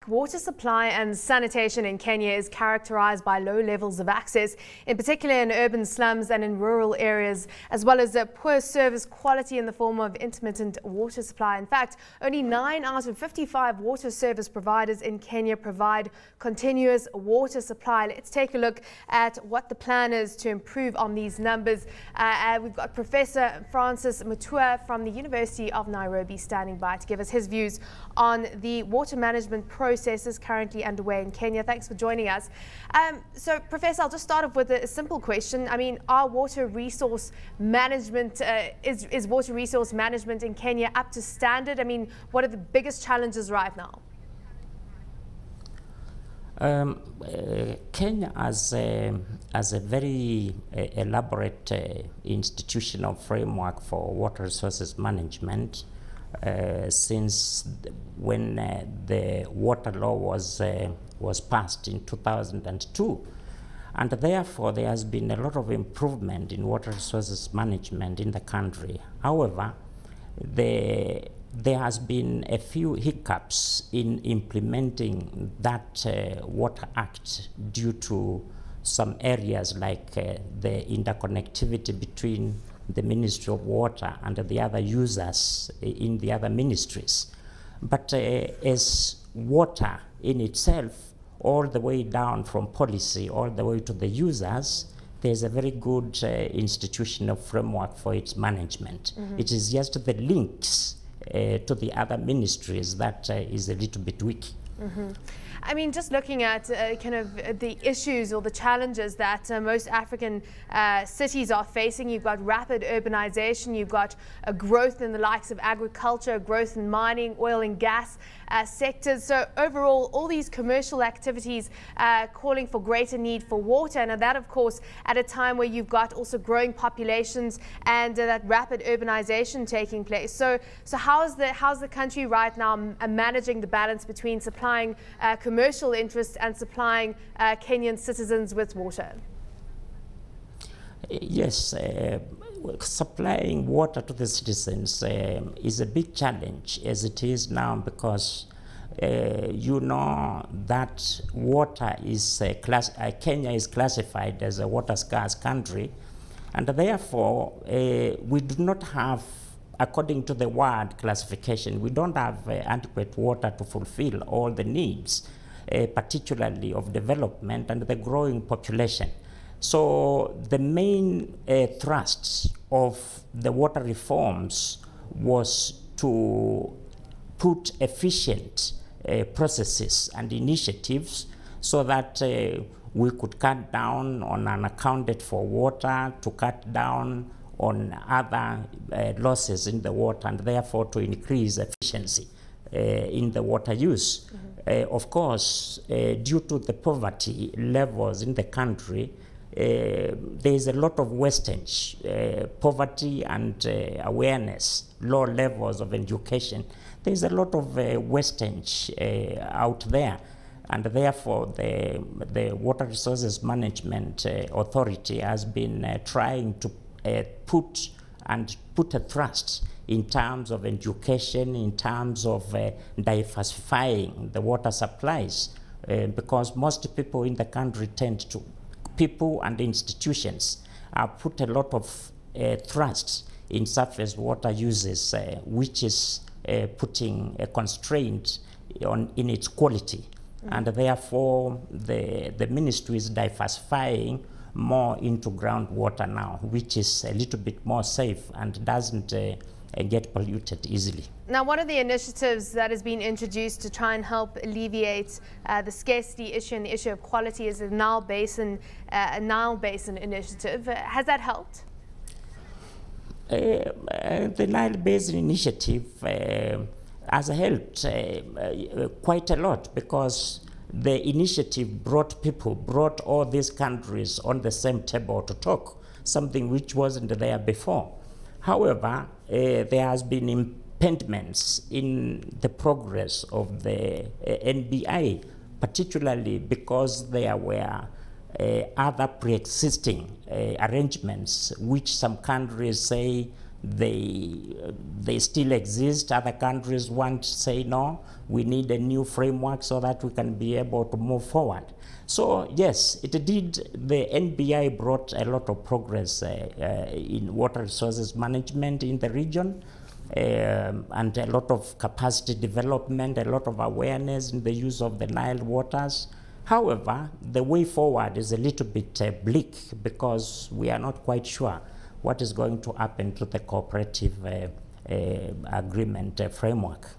Water supply and sanitation in Kenya is characterized by low levels of access, in particular in urban slums and in rural areas, as well as a poor service quality in the form of intermittent water supply. In fact, only 9 out of 55 water service providers in Kenya provide continuous water supply. Let's take a look at what the plan is to improve on these numbers. We've got Professor Francis Mutua from the University of Nairobi standing by to give us his views on the water management processes currently underway in Kenya. Thanks for joining us. So, Professor, I'll just start off with a simple question. I mean, are water resource management, is water resource management in Kenya up to standard? I mean, what are the biggest challenges right now? Kenya as a very elaborate institutional framework for water resources management since when the water law was passed in 2002, and therefore there has been a lot of improvement in water resources management in the country. However, there has been a few hiccups in implementing that Water Act due to some areas like the interconnectivity between the Ministry of Water and the other users in the other ministries. But as water in itself, all the way down from policy, all the way to the users, there's a very good institutional framework for its management. Mm-hmm. It is just the links to the other ministries that is a little bit weak. Mm-hmm. I mean, just looking at kind of the issues or the challenges that most African cities are facing, you've got rapid urbanization, you've got a growth in the likes of agriculture, growth in mining, oil and gas sectors. So overall, all these commercial activities calling for greater need for water, and that, of course, at a time where you've got also growing populations and that rapid urbanization taking place. So how's the country right now managing the balance between supplying commercial interests and supplying Kenyan citizens with water? Yes, supplying water to the citizens is a big challenge as it is now, because you know that water is Kenya is classified as a water scarce country, and therefore we do not have, according to the world classification, we don't have adequate water to fulfill all the needs, particularly of development and the growing population. So the main thrust of the water reforms was to put efficient processes and initiatives so that we could cut down on unaccounted for water, to cut down on other losses in the water, and therefore to increase efficiency in the water use. Mm-hmm. Of course, due to the poverty levels in the country, there is a lot of wastage, poverty and awareness, low levels of education. There is a lot of wastage out there, and therefore the Water Resources Management Authority has been trying to put a thrust in terms of education, in terms of diversifying the water supplies, because most people in the country people and institutions put a lot of thrust in surface water uses, which is putting a constraint in its quality. Mm-hmm. And therefore the ministry is diversifying more into groundwater now, which is a little bit more safe and doesn't get polluted easily. Now, one of the initiatives that has been introduced to try and help alleviate the scarcity issue and the issue of quality is the Nile Basin initiative. Has that helped? The Nile Basin initiative has helped quite a lot, because the initiative brought all these countries on the same table to talk, something which wasn't there before. However, there has been impediments in the progress of the NBI, particularly because there were other pre-existing arrangements which some countries say they still exist. Other countries want to say, no, we need a new framework so that we can be able to move forward. So yes, it did. The NBI brought a lot of progress in water resources management in the region, and a lot of capacity development, a lot of awareness in the use of the Nile waters. However, the way forward is a little bit bleak, because we are not quite sure what is going to happen to the cooperative agreement framework.